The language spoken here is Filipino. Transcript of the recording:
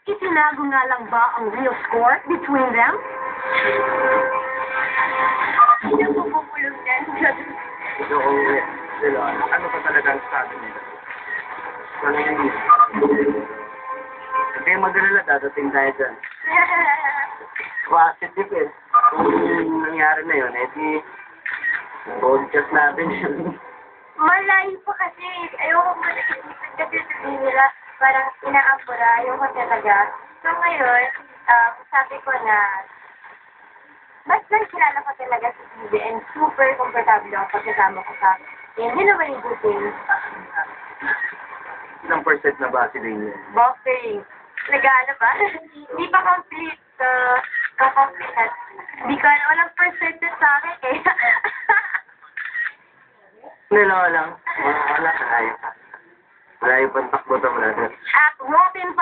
Itinago nga lang ba ang real score between them? Hindi po bubulong yan. Ito kung sila, ano pa talaga ang sabi nila? Ano hindi? Hindi mag-alala, dadating tayo dyan. Positive eh. Kung nangyari na yun, eh di, podcast natin yun. Malayo pa kasi. Ayoko mo na-isipan kasi sabihin nila parang inaapura yung ko talaga. So ngayon, sabi ko na basta kilala ko talaga si Bibi and super comfortable ako pagkasama ko sa hindi naman yung buting. Ilang percent na ba sila yun? Boxing. Nag-ano ba? Hindi pa complete. Complete na. Hindi ko alam. Walang percentage sa akin eh. Nila lang. Wala kaya. Wala yung pantakbo naman natin. At Robin pa